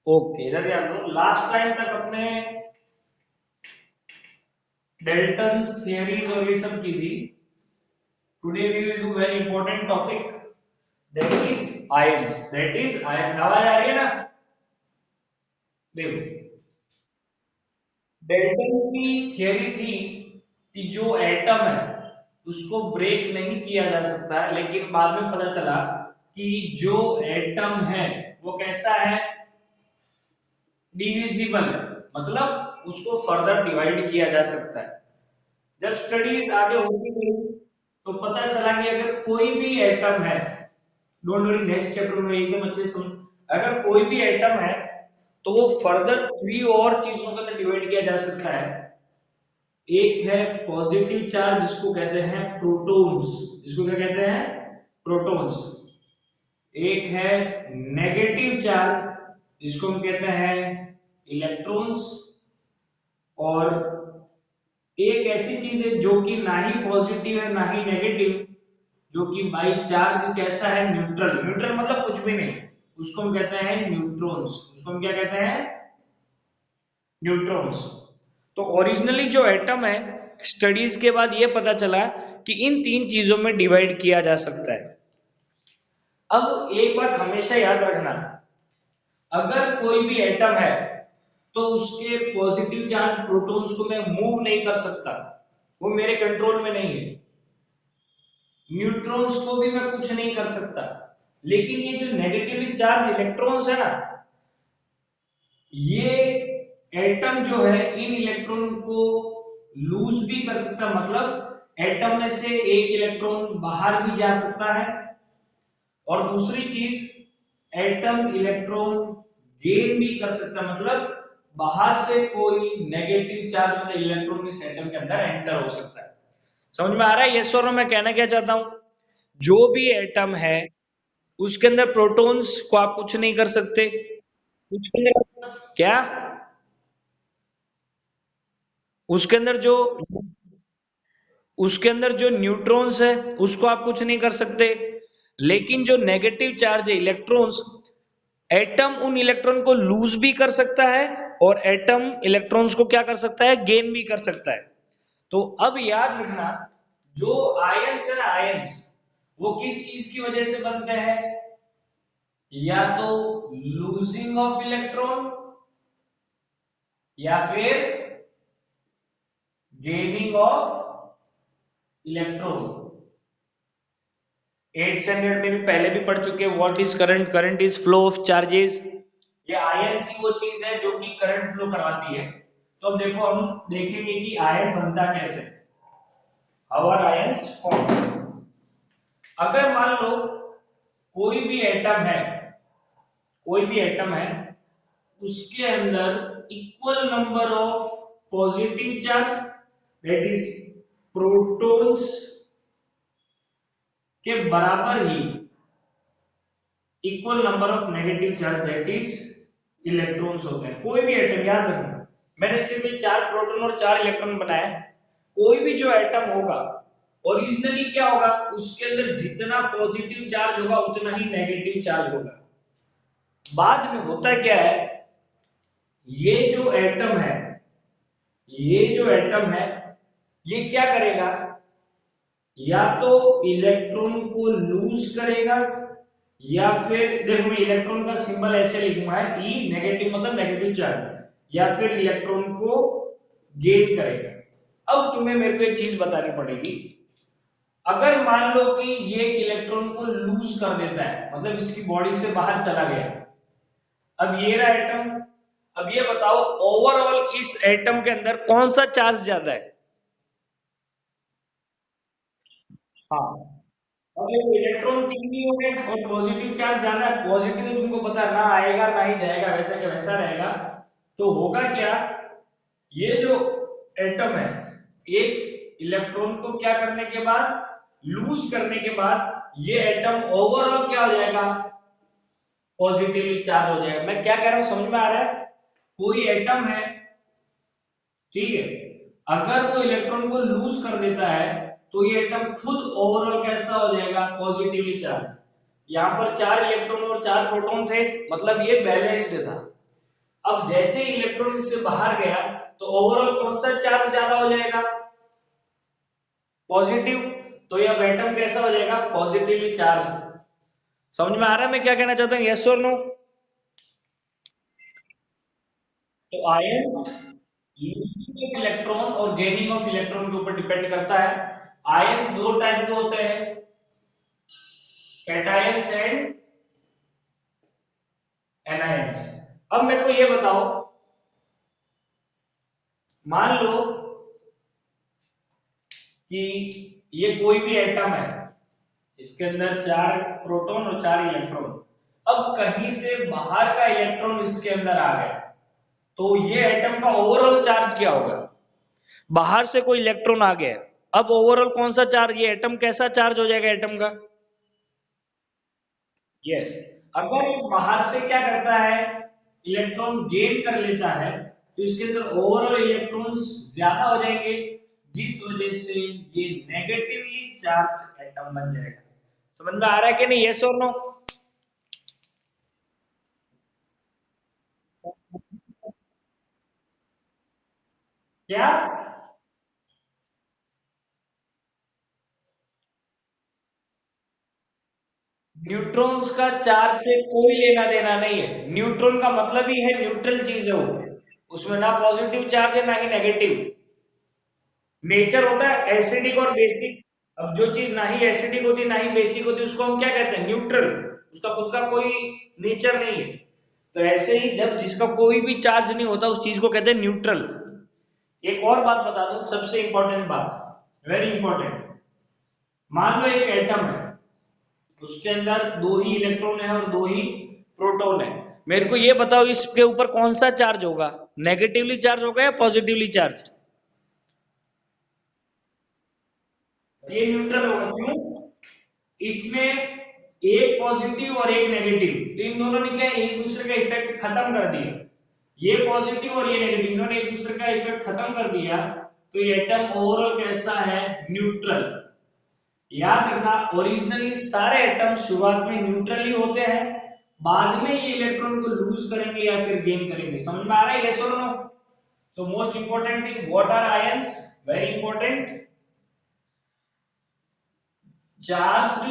Okay, इधर ध्यान दो। लास्ट टाइम तक अपने डेल्टन्स थियरीज और ये सब की थी। Today we will do very important topic, that is ions. That is ions. आवाज आ रही है ना? देखो, डेल्टन की थियरी थी कि जो एटम है उसको ब्रेक नहीं किया जा सकता है, लेकिन बाद में पता चला कि जो एटम है वो कैसा है, डिविजिबल है, मतलब उसको फर्दर डिवाइड किया जा सकता है। जब स्टडीज आगे होती गई तो पता चला कि अगर कोई भी एटम है, डोंट वरी नेक्स्ट चैप्टर में एकदम अच्छे से समझ, अगर कोई भी एटम है तो वो फर्दर थ्री और चीजों के अंदर डिवाइड किया जा सकता है। एक है पॉजिटिव चार्ज जिसको कहते हैं प्रोटॉन्स, जिसको क्या कहते हैं, प्रोटॉन्स। एक है नेगेटिव चार्ज जिसको हम कहते हैं इलेक्ट्रॉन्स। और एक ऐसी चीज है जो कि ना ही पॉजिटिव है ना ही नेगेटिव, जो कि बाई चार्ज कैसा है, न्यूट्रल। न्यूट्रल मतलब कुछ भी नहीं, उसको हम कहते हैं न्यूट्रॉन्स। उसको हम क्या कहते हैं, न्यूट्रॉन्स। तो ओरिजिनली जो एटम है, स्टडीज के बाद ये पता चला कि इन तीन चीजों में डिवाइड किया जा सकता है। अब एक बात हमेशा याद रखना, अगर कोई भी एटम है तो उसके पॉजिटिव चार्ज प्रोटॉन्स को मैं मूव नहीं कर सकता, वो मेरे कंट्रोल में नहीं है। न्यूट्रॉन्स को भी मैं कुछ नहीं कर सकता। लेकिन ये जो नेगेटिवली चार्ज इलेक्ट्रॉन्स है ना, ये एटम जो है इन इलेक्ट्रॉन को लूज भी कर सकता है, मतलब एटम में से एक इलेक्ट्रॉन बाहर भी जा सकता है। और दूसरी चीज, एटम इलेक्ट्रॉन गेन भी कर सकता है, मतलब बाहर से कोई नेगेटिव चार्ज मतलब इलेक्ट्रॉन इस एटम के अंदर एंटर हो सकता है। समझ में आ रहा है यस और नो मैं कहना क्या चाहता हूं? जो भी एटम है उसके अंदर प्रोटॉन्स को आप कुछ नहीं कर सकते। उसके अंदर क्या, उसके अंदर जो उसके अंदर जो न्यूट्रॉन्स है उसको आप कुछ नहीं कर सकते। लेकिन जो नेगेटिव चार्ज है इलेक्ट्रॉन्स, एटम उन इलेक्ट्रॉन को लूज भी कर सकता है और एटम इलेक्ट्रॉन्स को क्या कर सकता है, गेन भी कर सकता है। तो अब याद रखना, जो आयंस है ना, आयंस वो किस चीज की वजह से बनते हैं, या तो लूजिंग ऑफ इलेक्ट्रॉन या फिर gaining of electron. 8th standard में भी पहले भी पढ़ चुके हैं, what is current, current is flow of charges. ये आयंस ही वो चीज है जो कि करंट फ्लो करवाती है। तो अब देखो, हम देखेंगे कि आयन बनता कैसे, हाउ आर आयंस फॉर्म। अगर मान लो कोई भी एटम है, कोई भी एटम है, उसके अंदर equal number of positive charge that is protons के बराबर ही equal number of negative charge that is electrons होते हैं। कोई भी एटम, याद रखना मैंने सिर्फ ये 4 प्रोटॉन और 4 इलेक्ट्रॉन बनाए। कोई भी जो एटम होगा ओरिजिनली क्या होगा, उसके अंदर जितना पॉजिटिव चार्ज होगा उतना ही नेगेटिव चार्ज होगा। बाद में होता क्या है, ये जो एटम है, ये जो एटम है ये क्या करेगा, या तो इलेक्ट्रॉन को लूज करेगा, या फिर देखो मैं इलेक्ट्रॉन का सिंबल ऐसे लिखूंगा, ई नेगेटिव मतलब नेगेटिव चार्ज, या फिर इलेक्ट्रॉन को गेन करेगा। अब तुम्हें मेरे को एक चीज बतानी पड़ेगी, अगर मान लो कि ये इलेक्ट्रॉन को लूज कर देता है, मतलब इसकी बॉडी से बाहर चला गया, अब ये रहा एटम। अब ये बताओ ओवरऑल इस एटम के अंदर कौन सा चार्ज ज्यादा है? हाँ, अब देखो इलेक्ट्रॉन तीन ही हो गए और पॉजिटिव चार्ज ज्यादा है। पॉजिटिव तुमको पता है, ना आएगा ना ही जाएगा, वैसा के वैसा रहेगा। तो होगा क्या, ये जो एटम है, एक इलेक्ट्रॉन को क्या करने के बाद, लूज करने के बाद, ये एटम ओवरऑल क्या हो जाएगा, पॉजिटिवली चार्ज हो जाएगा। मैं क्या कह रहा हूं समझ में आ रहा है? कोई एटम है, ठीक है, अगर वो इलेक्ट्रॉन को लूज कर देता है तो ये एटम खुद ओवरऑल कैसा हो जाएगा, पॉजिटिवली चार्ज। यहां पर 4 इलेक्ट्रॉन और 4 प्रोटॉन थे, मतलब ये बैलेंस्ड था। अब जैसे ही इलेक्ट्रॉन इससे बाहर गया तो ओवरऑल कौन सा चार्ज ज्यादा हो जाएगा? पॉजिटिव। तो यह एटम कैसा हो जाएगा? Positively charge. समझ में आ रहा है मैं क्या कहना चाहता हूँ? यस और नो? तो आयंस लूजिंग ऑफ इलेक्ट्रॉन और गेनिंग ऑफ इलेक्ट्रॉन के ऊपर डिपेंड करता है। आयंस दो टाइप के होते हैं, कैटायंस एंड एनायंस। अब मेरे को ये बताओ, मान लो कि ये कोई भी एटम है, इसके अंदर 4 प्रोटॉन और 4 इलेक्ट्रॉन। अब कहीं से बाहर का इलेक्ट्रॉन इसके अंदर आ गया तो ये एटम का ओवरऑल चार्ज क्या होगा? बाहर से कोई इलेक्ट्रॉन आ गया, अब ओवरऑल कौन सा चार्ज, ये एटम कैसा चार्ज हो जाएगा एटम का? यस। अगर ये बाहर से क्या करता है, इलेक्ट्रॉन गेन कर लेता है, तो इसके अंदर ओवरऑल इलेक्ट्रॉन्स ज्यादा हो जाएंगे, जिस वजह से ये नेगेटिवली चार्ज एटम बन जाएगा। समझ में आ रहा है कि नहीं? यस और नो? क्या? न्यूट्रॉन्स का चार्ज से कोई लेना देना नहीं है। न्यूट्रॉन का मतलब ही है न्यूट्रल चीज है वो, उसमें ना पॉजिटिव चार्ज है ना ही नेगेटिव। नेचर होता है एसिडिक और बेसिक। अब जो चीज ना ही एसिडिक होती ना ही बेसिक होती उसको हम क्या कहते हैं? न्यूट्रल। उसका खुद का कोई नेचर नहीं है। तो ऐसे ही जब जिसका कोई भी चार्ज नहीं होता उस चीज को कहते हैं न्यूट्रल। एक और बात बता दूं, सबसे इंपॉर्टेंट बात, वेरी इंपॉर्टेंट। मान लो एक एटम है, उसके अंदर 2 ही इलेक्ट्रॉन है और 2 ही प्रोटॉन है। मेरे को ये बताओ इसके ऊपर कौन सा चार्ज होगा? नेगेटिवली चार्ज होगा या पॉजिटिवली चार्ज? ये न्यूट्रल होगा। क्यों? इसमें एक पॉजिटिव और एक नेगेटिव, तो इन दोनों ने क्या एक दूसरे का इफेक्ट खत्म कर दिया। ये पॉजिटिव और ये नेगेटिव, इन्होंने एक दूसरे का इफेक्ट खत्म कर दिया। तो ये एटम ओवरऑल कैसा है? न्यूट्रल। याद रखना, ओरिजिनली सारे एटम शुरुआत में न्यूट्रल ही होते हैं, बाद में ये इलेक्ट्रॉन को लूज करेंगे या फिर गेन करेंगे। समझ में आ रहा है? यस और नो? तो most important thing, what are ions? Very important. Charged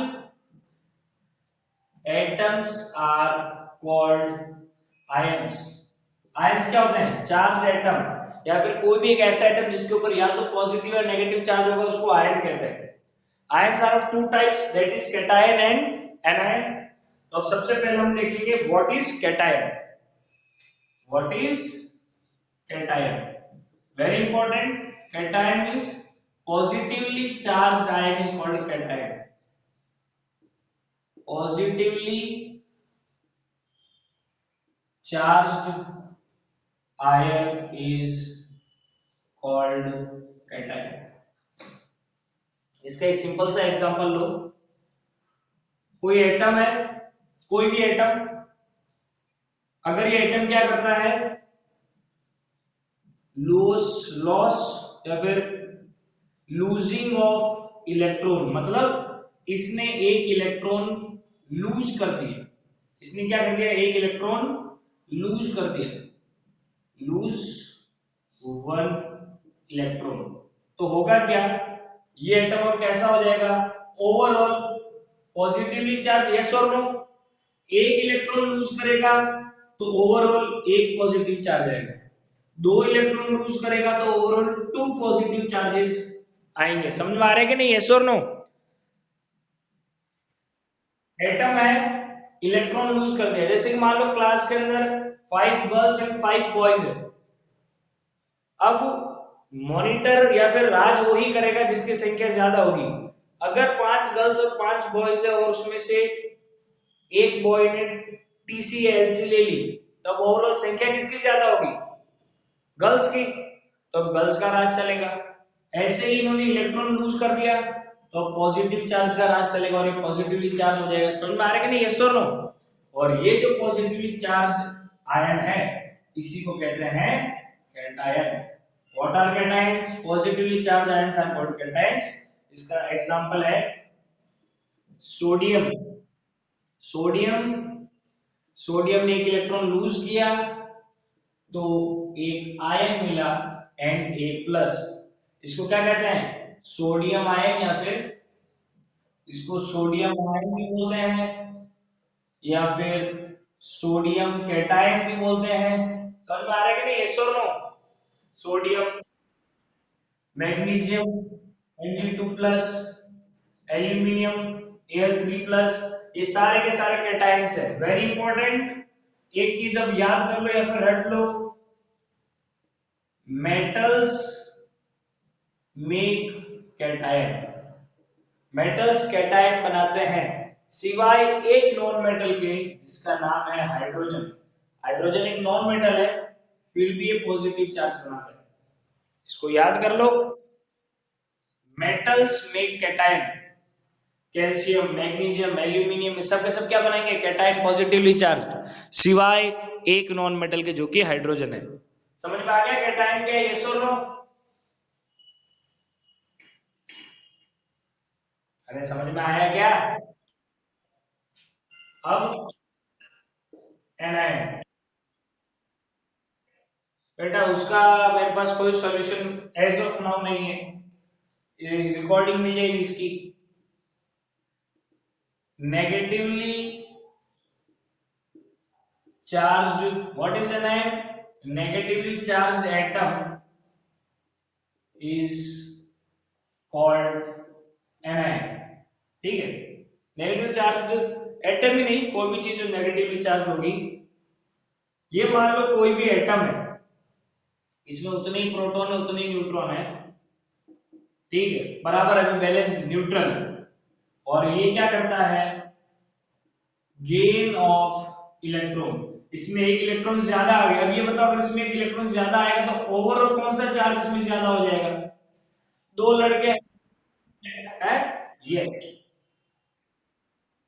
atoms are called ions. Ions क्या होते हैं? चार्ज एटम, या फिर कोई भी एक ऐसा एटम जिसके ऊपर या तो पॉजिटिव या नेगेटिव चार्ज होगा उसको आयन कहते हैं। Ions are of two types, that is cation and anion. तो अब सबसे पहले हम देखेंगे what is cation. What is cation? Very important. Cation means positively charged ion is called cation. Positively charged ion is called cation। इसका एक simple सा example लो। कोई एटम है, कोई भी एटम, अगर ये एटम क्या करता है, लॉस या फिर लूजिंग ऑफ इलेक्ट्रॉन, मतलब इसने एक इलेक्ट्रॉन लूज कर दिया। इसने क्या कर दिया? एक इलेक्ट्रॉन लूज कर दिया। Lose one electron. तो होगा क्या? ये एटम अब कैसा हो जाएगा? Overall positively charge. यस और नो? एक इलेक्ट्रॉन लूज करेगा तो ओवरऑल एक पॉजिटिव चार्ज आएगा, 2 इलेक्ट्रॉन लूज करेगा तो ओवरऑल 2 पॉजिटिव चार्जेस आएंगे। समझ में आ रहा है कि नहीं? यस और नो? एटम है, इलेक्ट्रॉन लूज कर दिया, जैसे कि मान लो क्लास के अंदर 5 गर्ल्स एंड 5 बॉयज है। अब मॉनिटर या फिर राज वही करेगा जिसकी संख्या ज्यादा होगी। अगर 5 गर्ल्स और 5 बॉयज है और उसमें से एक बॉय ने टीसी या एलसी ले ली, तब ओवरऑल संख्या किसकी ज्यादा होगी? गर्ल्स की। तो अब गर्ल्स का राज चलेगा। ऐसे ही इन्होंने इलेक्ट्रॉन लूज कर दिया तो पॉजिटिव चार्ज का राज चलेगा और ये पॉजिटिवली चार्ज हो जाएगा। समझ में आ रहा है कि नहीं? यस और नो? और ये जो पॉजिटिवली चार्ज आयन है इसी को कहते हैं cation. What are cations? Positively charge ions are called cations. इसका एग्जांपल है सोडियम। सोडियम, सोडियम ने एक इलेक्ट्रॉन लूज किया तो एक आयन मिला Na+। इसको क्या कहते हैं? सोडियम आयन, या फिर इसको सोडियम आयन भी बोलते हैं, या फिर सोडियम कैटायन भी बोलते हैं। समझ में आ रहा है कि नहीं? यस और no? Sodium, magnesium Mg2+, aluminium Al3+, ये सारे के सारे कैटायंस है। वेरी इंपॉर्टेंट, एक चीज अब याद कर लो या फिर रट लो, metals make cation. Metals cation बनाते हैं सिवाय एक नॉन मेटल के, जिसका नाम है हाइड्रोजन। हाइड्रोजन एक नॉन मेटल है, फिर भी ये पॉजिटिव चार्ज बनाता है। इसको याद कर लो, metals make cation. Calcium, magnesium, aluminium, सब के सब क्या बनाएंगे? कैटायन, पॉजिटिवली चार्ज, सिवाय एक नॉन मेटल के जो कि हाइड्रोजन है। समझ में आ गया कैटायन क्या है? यस और नो? अरे समझ में आया क्या? अब एनायन, बेटा उसका मेरे पास कोई सॉल्यूशन एज ऑफ नाउ नहीं है, ये रिकॉर्डिंग मिल जाएगी इसकी। Negatively charged, what is anion? Negatively charged atom is called anion. ठीक है, नेगेटिव चार्ज एटम ही नहीं, कोई भी चीज जो नेगेटिवली चार्ज होगी, ये मान लो कोई भी एटम है, इसमें उतने ही प्रोटॉन है उतने ही न्यूट्रॉन है, ठीक है, बराबर अभी बैलेंस न्यूट्रल। और ये क्या करता है? गेन ऑफ इलेक्ट्रॉन, इसमें एक इलेक्ट्रॉन ज्यादा आ गया। अब ये बताओ, अगर इसमें एक इलेक्ट्रॉन ज्यादा आएगा तो ओवरऑल कौन सा चार्ज इसमें ज्यादा हो जाएगा? दो लड़के हैं, यस,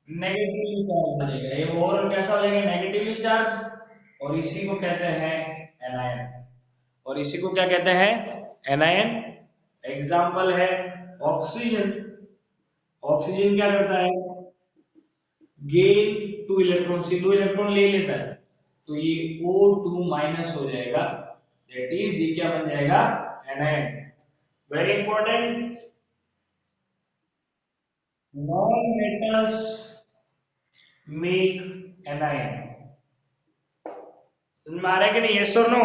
नेगेटिवली चार्ज हो जाएगा, ये ओवरऑल कैसा हो जाएगा? Negatively charge. और इसी को कहते हैं एनायन, और इसी को क्या कहते हैं? एनायन। एग्जाम्पल है ऑक्सीजन। ऑक्सीजन क्या करता है? गेन टू इलेक्ट्रॉन, से दो इलेक्ट्रॉन ले लेता है, तो ये O2- हो जाएगा, दैट इज ये क्या बन जाएगा? Anion. Very important, non metals make anion. समझ में आ रहा है कि नहीं? यस और नो?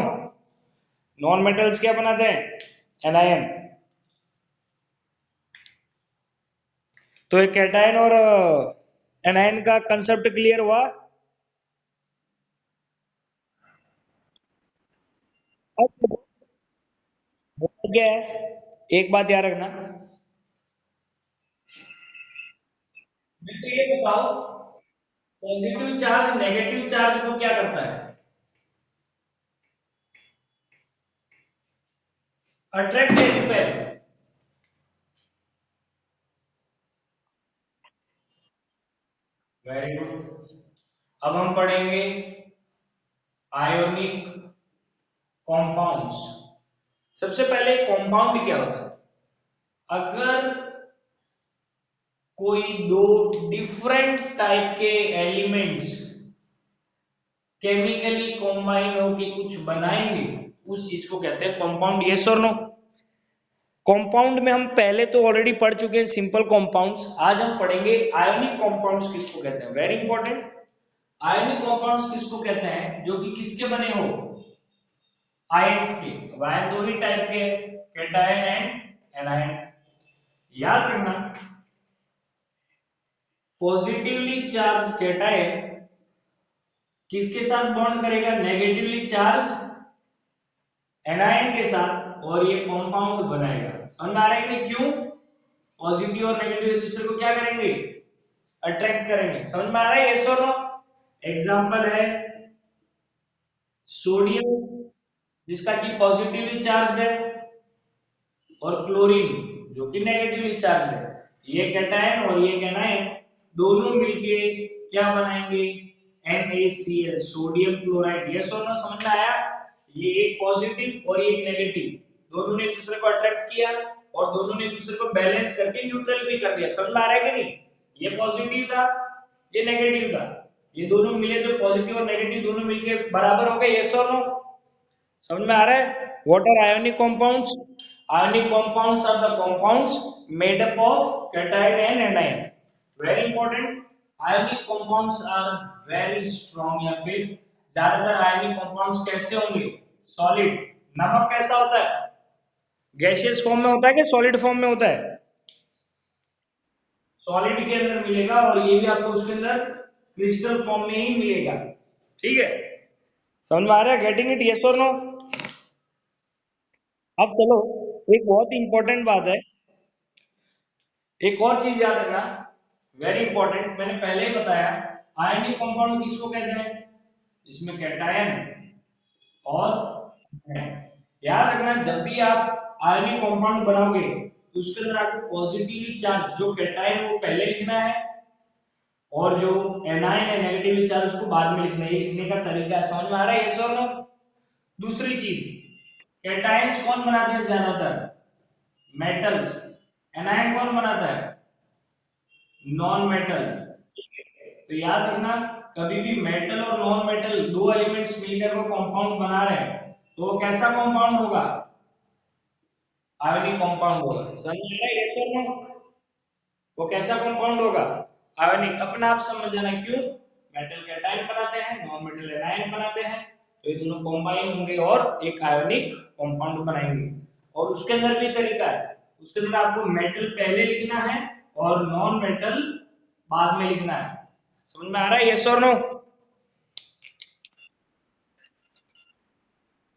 नॉन मेटल्स क्या बनाते हैं? एनायन। तो एक कैटायन और एनायन का कंसेप्ट क्लियर हुआ? अब हो गया है, एक बात याद रखना, मेरे को ये बताओ, पॉजिटिव चार्ज नेगेटिव चार्ज को क्या करता है? अट्रैक्ट या रिपेल? Very good. अब हम पढ़ेंगे आयोनिक कॉम्पाउंड्स। सबसे पहले कॉम्पाउंड क्या होता है? अगर कोई दो डिफरेंट टाइप के एलिमेंट्स केमिकली कॉम्बाइन होके कुछ बनाएंगे, उस चीज को कहते हैं कंपाउंड। यस और नो? कंपाउंड में हम पहले तो ऑलरेडी पढ़ चुके हैं सिंपल कंपाउंड्स, आज हम पढ़ेंगे आयोनिक कंपाउंड्स किसको कहते हैं। वेरी इंपॉर्टेंट, आयोनिक कंपाउंड्स किसको कहते हैं? जो कि किसके बने हो? आयंस के। आयन दो ही टाइप के, कैटायन एंड एनायन। याद रखना, पॉजिटिवली चार्ज कैटायन किसके साथ बॉन्ड करेगा? नेगेटिवली चार्ज एनायन के साथ, और ये कंपाउंड बनाएगा। समझ में आ रहा है कि नहीं? क्यों? पॉजिटिव और नेगेटिव एक दूसरे को क्या करेंगे? अट्रैक्ट करेंगे। समझ में आ रहा है? यस और नो? एग्जांपल है सोडियम, जिसका कि पॉजिटिवली चार्ज है, और क्लोरीन जो कि नेगेटिवली चार्ज है। ये कैटायन और ये एनायन दोनों मिलके क्या बनाएंगे? NaCl, sodium chloride. यस और नो? समझ में आया? ये एक पॉजिटिव और ये एक नेगेटिव, दोनों ने एक दूसरे को अट्रैक्ट किया, और दोनों ने एक दूसरे को बैलेंस करके न्यूट्रल भी कर दिया। समझ में आ रहा है कि नहीं? ये पॉजिटिव था, ये नेगेटिव था, ये दोनों मिले तो पॉजिटिव और नेगेटिव दोनों मिलके बराबर हो गए। यस और नो? समझ में आ रहा है? What are ionic compounds? Ionic compounds are the compounds made up of cation and anion. Very important. Ionic compounds are very strong, या फिर ज्यादातर आयोनिक कंपाउंड्स कैसे होंगे? सॉलिड। नमक कैसा होता है? गैसियस फॉर्म में होता है कि सॉलिड फॉर्म में होता है? सॉलिड के अंदर मिलेगा, और ये भी आपको उसके अंदर क्रिस्टल फॉर्म में ही मिलेगा। ठीक है, समझ में आ रहा है? गेटिंग इट, यस और नो? अब चलो, एक बहुत ही इंपॉर्टेंट बात है, एक और चीज याद रखना, वेरी इंपॉर्टेंट। मैंने पहले ही बताया, आयनिक कंपाउंड किसको कहते हैं? इसमें कैटायन और याद रखना, जब भी आप आयनिक कंपाउंड बनाओगे तो उसके अंदर आपको पॉजिटिवली चार्ज जो कैटायन वो पहले लिखना है, और जो एनायन है नेगेटिवली चार्ज उसको बाद में लिखना है। ये लिखने का तरीका है, समझ में आ रहा है? यस और नो? दूसरी चीज, कैटायंस कौन बनाते हैं ज्यादातर? मेटल्स। एनायन कौन बनाता है? Non metal. तो याद रखना, कभी भी मेटल और नॉन मेटल दो एलिमेंट्स मिलकर वो कंपाउंड बना रहे हैं, तो वो कैसा कंपाउंड होगा? आयोनिक कंपाउंड होगा। समझ में आ रहा है? यस और नो? वो कैसा कंपाउंड होगा? आयोनिक। अपना आप समझ जाना क्यों। मेटल कैटायन बनाते हैं, नॉन मेटल एनायन बनाते हैं, तो ये दोनों कंबाइन होंगे और एक आयोनिक कंपाउंड बनाएंगे। और उसके अंदर भी तरीका है, उसके अंदर आपको मेटल पहले लिखना है और नॉन मेटल बाद में लिखना है। समझ में आ रहा है? यस और नो?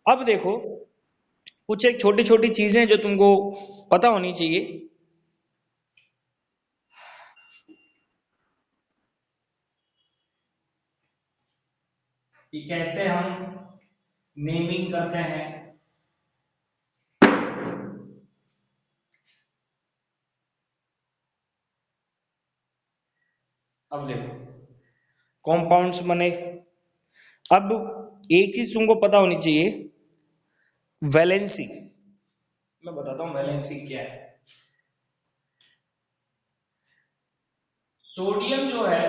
अब देखो, कुछ एक छोटी छोटी चीजें जो तुमको पता होनी चाहिए। कि कैसे हम नेमिंग करते हैं। अब देखो, कंपाउंड्स बने। अब एक चीज तुमको पता होनी चाहिए, वैलेंसी। मैं बताता हूं वैलेंसी क्या है। सोडियम जो है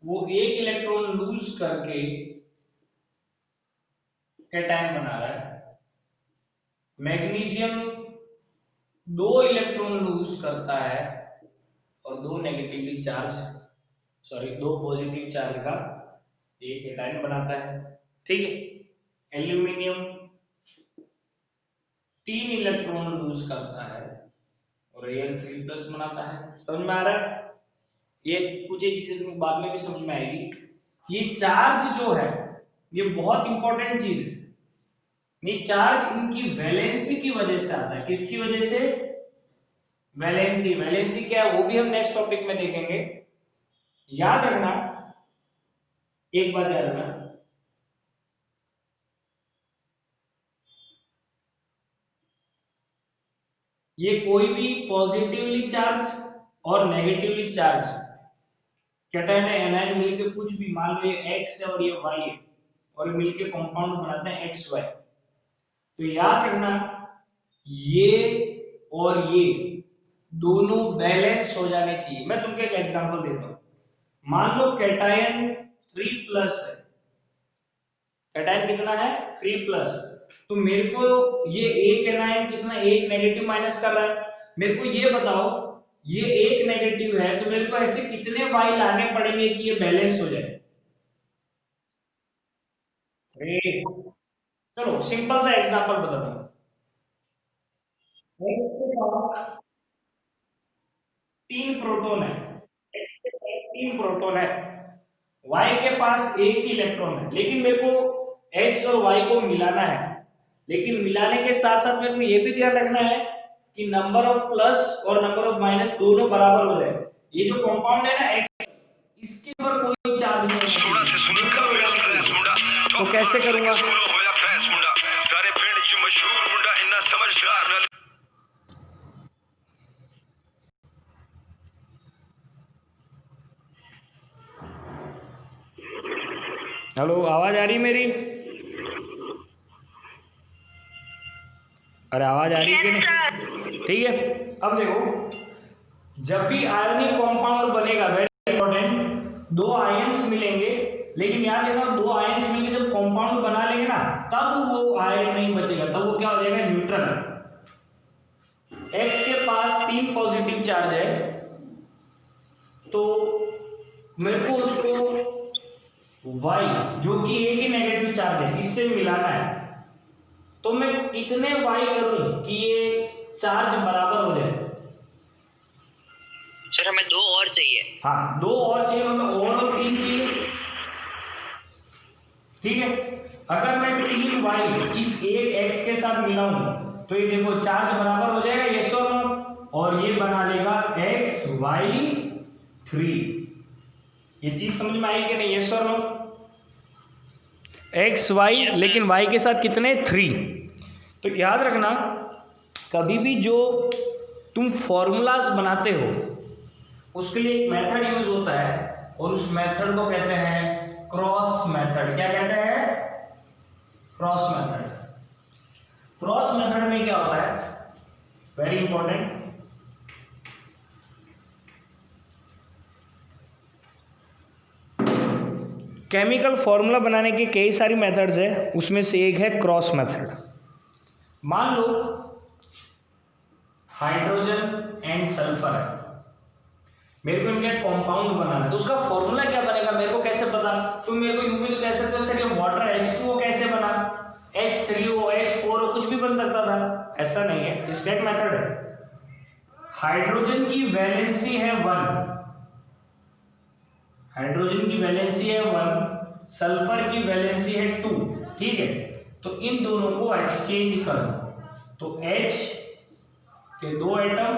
वो एक इलेक्ट्रॉन लूज करके कैटायन बना रहा है। मैग्नीशियम दो इलेक्ट्रॉन लूज करता है और दो नेगेटिवली चार्ज, सॉरी दो पॉजिटिव चार्ज का एक कैटायन बनाता है। ठीक है। एल्यूमिनियम तीन इलेक्ट्रॉन लूज करता है और Al3+ बनाता है। समझ में आ रहा है? ये कुछ एक चीजें तुमको बाद में भी समझ में आएगी। ये चार्ज जो है ये बहुत इंपॉर्टेंट चीज है। ये चार्ज इनकी वैलेंसी की वजह से आता है। किसकी वजह से? वैलेंसी। वैलेंसी क्या है वो भी हम नेक्स्ट टॉपिक में देखेंगे। याद रखना, एक बात याद रखना, ये कोई भी पॉजिटिवली चार्ज और नेगेटिवली चार्ज कैटायन एनायन मिलके कुछ भी, मान लो ये x है और ये y है, और ये मिलके कंपाउंड बनाते हैं XY। तो याद रखना, ये और ये दोनों बैलेंस हो जाने चाहिए। मैं तुमको एक एग्जांपल देता हूं। मान लो कैटायन 3+ है। कैटायन कितना है? 3+। तो मेरे को ये एक एनायन कितना, एक नेगेटिव माइनस कर रहा है। मेरे को ये बताओ, ये एक नेगेटिव है तो मेरे को ऐसे कितने वाई लाने पड़ेंगे कि ये बैलेंस हो जाए? चलो सिंपल सा एग्जांपल बताता हूँ। X के पास तीन प्रोटॉन है। X के पास तीन प्रोटॉन है, Y के पास एक ही इलेक्ट्रॉन है, लेकिन मेरे को X और Y को मिलाना है। लेकिन मिलाने के साथ साथ मेरे को यह भी ध्यान रखना है कि नंबर ऑफ प्लस और नंबर ऑफ माइनस दोनों बराबर हो जाए। ये जो कंपाउंड है ना X, इसके ऊपर कोई चार्ज नहीं है। तो कैसे करूंगा? हेलो, आवाज आ रही मेरी? अरे आवाज आ रही है कि नहीं? ठीक है। अब देखो, जब भी आयनिक कंपाउंड बनेगा, वेरी इंपॉर्टेंट, दो आयंस मिलेंगे लेकिन याद रखना दो आयन्स मिलकर जब कंपाउंड बना लेंगे ना तब वो आयन नहीं बचेगा, तब वो क्या हो जाएगा, न्यूट्रल। एक्स के पास 3 पॉजिटिव चार्ज है तो मेरे को उसको वाई जो कि एक ही नेगेटिव चार्ज है इससे मिलाना है, तो मैं कितने वाई करूं कि ये चार्ज बराबर हो जाए। सर हमें 2 और चाहिए। हाँ 2 और चाहिए, मतलब ओवरऑल 3 चाहिए, ठीक है। अगर मैं 3 वाई इस एक एक्स के साथ मिलाऊं तो ये देखो चार्ज बराबर हो जाएगा, यस और नो, और ये बना लेगा एक्स वाई 3। ये चीज समझ में आई कि नहीं, यस और नो, एक्स वाई लेकिन वाई के साथ कितने 3। तो याद रखना कभी भी जो तुम फॉर्मूलाज बनाते हो उसके लिए एक मेथड यूज होता है और उस मेथड को कहते हैं क्रॉस मेथड। क्या कहते हैं, क्रॉस मेथड। क्रॉस मेथड में क्या होता है, वेरी इंपॉर्टेंट, केमिकल फॉर्मूला बनाने के कई सारी मेथड्स है, उसमें से एक है क्रॉस मेथड। मान लो हाइड्रोजन एंड सल्फर है, मेरे को इनका कंपाउंड बनाना है, तो उसका फॉर्मूला क्या बनेगा मेरे को कैसे पता। तो मेरे को यूं भी तो कह सकते हो सर ये वाटर H2O कैसे बना, H3O H4O कुछ भी बन सकता था, ऐसा नहीं है, इसका एक मेथड है। हाइड्रोजन की वैलेंसी है 1, हाइड्रोजन की वैलेंसी है 1, सल्फर की वैलेंसी है 2, ठीक है। तो इन दोनों को एक्सचेंज करो, तो H के 2 एटम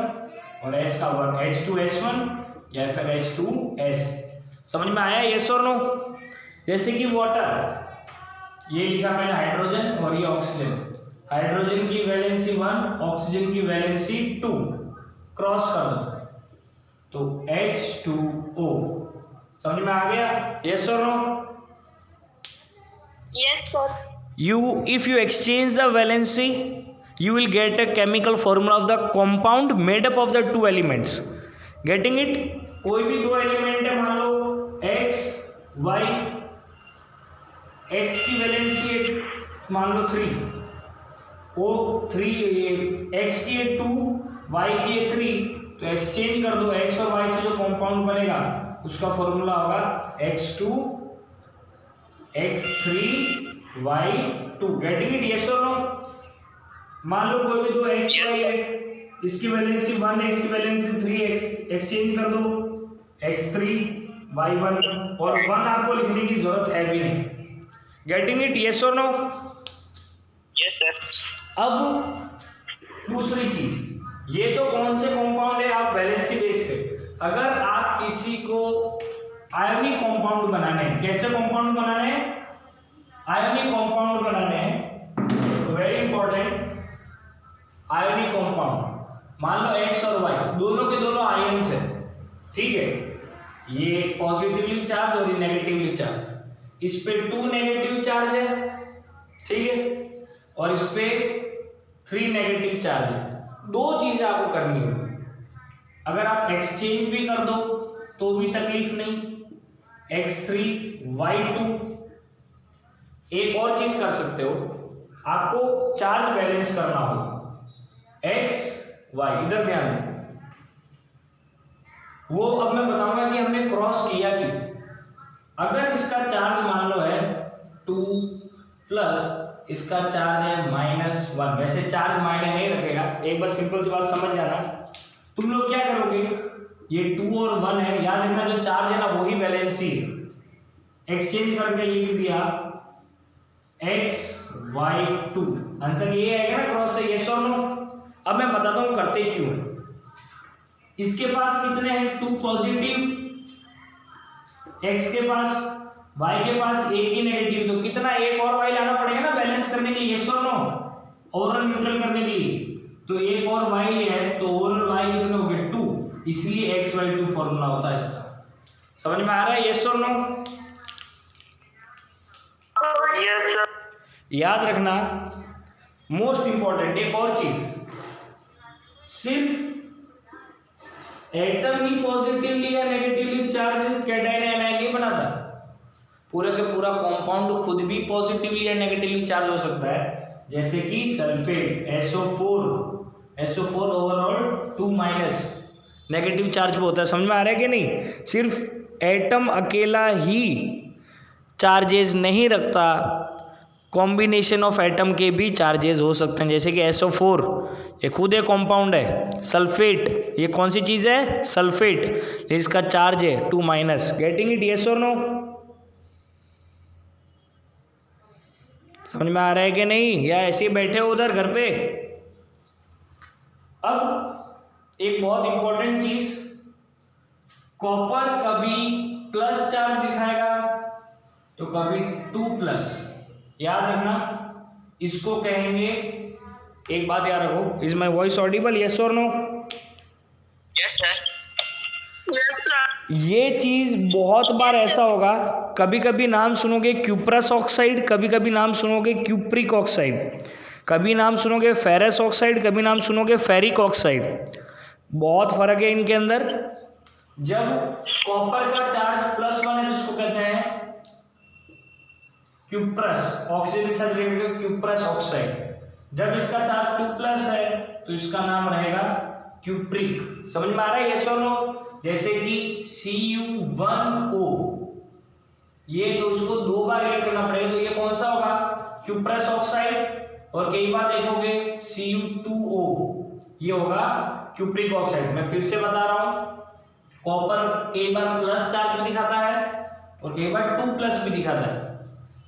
और S का 1, H2S1 या फिर H2S। समझ में आया, यस और नो। जैसे कि वाटर, ये लिखा मैंने हाइड्रोजन और ये ऑक्सीजन, हाइड्रोजन की वैलेंसी 1, ऑक्सीजन की वैलेंसी 2, क्रॉस कर दो तो H2O। समझ में आ गया, यस और no. Yes sir. If you exchange the valency you will get a chemical formula of the compound made up of the 2 elements, getting it। कोई भी 2 एलिमेंट है, मान लो x y, x की वैलेंसी है मान लो 3, o 3, x की है 2, y की है 3, तो एक्सचेंज कर दो, x और y से जो कंपाउंड बनेगा उसका फॉर्मूला होगा x2 x3 y2, getting it, yes और नो। मान लो कोई भी 2 x y है, इसकी वैलेंसी 1 है, इसकी वैलेंसी 3 है, एक्सचेंज कर दो x3 y1, और 1 आपको लिखने की जरूरत है भी नहीं, गेटिंग इट, यस और नो। Yes sir. अब दूसरी चीज, ये तो कौन से कंपाउंड है आप वैलेंसी बेस पे, अगर आप किसी को आयोनिक कंपाउंड बनाने हैं, कैसे कंपाउंड बनाने हैं, आयोनिक कंपाउंड बनाने हैं, तो वेरी इंपॉर्टेंट, आयोनिक कंपाउंड, मान लो x और y दोनों के दोनों आयन्स है, ठीक है, ये पॉजिटिवली चार्ज और ये नेगेटिवली चार्ज, इस पे 2 नेगेटिव चार्ज है, ठीक है, और इस पे 3 नेगेटिव चार्ज है। 2 चीजें आपको करनी होगी, अगर आप एक्सचेंज भी कर दो तो भी तकलीफ नहीं, x3 y2। एक और चीज कर सकते हो, आपको चार्ज बैलेंस करना होगा, x y, इधर ध्यान दो, वो अब मैं बताऊंगा कि हमने क्रॉस किया क्यों। अगर इसका चार्ज मान लो है 2 प्लस इसका चार्ज है -1, वैसे चार्ज मायने नहीं रखेगा, एक बार सिंपल सी बात समझ जाना, तुम लोग क्या करोगे, ये 2 और 1 है, याद रखना जो चार्ज है ना वही वैलेंसी है, एक्सचेंज करके लिख दिया x y2, आंसर ये आएगा ना क्रॉस से, यस और नो। अब मैं बताता हूं करते क्यों। इसके पास कितने हैं 2 पॉजिटिव, x के पास, y के पास एक ही नेगेटिव, तो कितना एक और y लाना पड़ेगा ना बैलेंस करने के लिए, यस और नो, ओवरऑल न्यूट्रल करने के लिए, तो एक और y है, तो ओवरऑल y कितने हो गए 2, इसलिए xy2 फॉर्मूला होता है इसका। समझ में आ रहा है, यस और नो। Yes sir. याद रखना मोस्ट इंपॉर्टेंट एक और चीज, सिर्फ एटम ही पॉजिटिवली या नेगेटिवली चार्ज कैटायन एनायन नहीं बनाता, पूरा के पूरा कंपाउंड खुद भी पॉजिटिवली या नेगेटिवली चार्ज हो सकता है, जैसे कि sulphate SO4 overall 2- negative charge पे होता है। समझ में आ रहा है कि नहीं? सिर्फ एटम अकेला ही चार्जेस नहीं रखता, कॉम्बिनेशन ऑफ एटम के भी चार्जेस हो सकते हैं, जैसे कि SO4 ये खुद एक कंपाउंड है, सल्फेट ये कौन सी चीज़ है? सल्फेट, इसका चार्ज है 2-। Getting it? यस और नो? समझ में आ रहा है कि नहीं, या ऐसे ही बैठे हो उधर घर पे? अब एक बहुत इंपॉर्टेंट चीज, कॉपर कभी प्लस चार्ज दिखाएगा तो कभी 2+। याद रखना, इसको कहेंगे, एक बात याद रखो, is my voice audible? Yes और no? Yes sir. Yes sir. ये चीज बहुत बार ऐसा होगा, कभी कभी नाम सुनोगे क्यूप्रस ऑक्साइड, कभी कभी नाम सुनोगे क्यूप्रिक ऑक्साइड, कभी नाम सुनोगे फेरस ऑक्साइड, कभी नाम सुनोगे फेरिक ऑक्साइड। बहुत फर्क है इनके अंदर। जब कॉपर का चार्ज +1 है तो इसको कहते हैं क्यूप्रस, ऑक्सीजन के साथ रिलेटेड क्यूप्रस ऑक्साइड। जब इसका चार्ज 2+ है तो इसका नाम रहेगा क्यूप्रिक। समझ में आ रहा है? यस और नो? जैसे कि Cu1O, ये तो इसको 2 बार ऐड करना पड़ेगा, तो ये कौन सा होगा? Cuprous oxide. और कई बार देखोगे Cu2O, ये होगा क्यूप्रिक ऑक्साइड। मैं फिर से बता रहा हूं, कॉपर कई बार प्लस चार्ज भी दिखाता है और कई बार 2+ भी दिखाता है।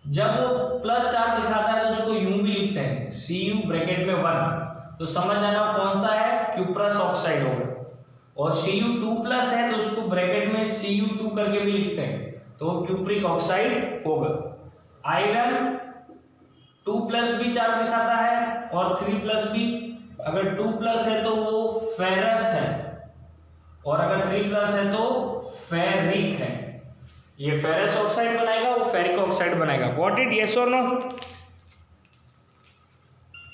जब वो प्लस चार्ज दिखाता है तो उसको यूं भी लिखते हैं, Cu(1), तो समझ जाना कौन सा है? क्यूप्रस ऑक्साइड होगा। और Cu2+ है तो उसको ब्रैकेट में Cu2 करके भी लिखते हैं, तो क्यूप्रिक ऑक्साइड होगा। आयरन 2+ भी चार्ज दिखाता है और 3+ भी। अगर 2+ है तो वो फेरस है, और अगर 3+ है तो फेरिक है। ये फेरस ऑक्साइड बनाएगा, वो फेरिक ऑक्साइड बनाएगा। Got it? यस और नो?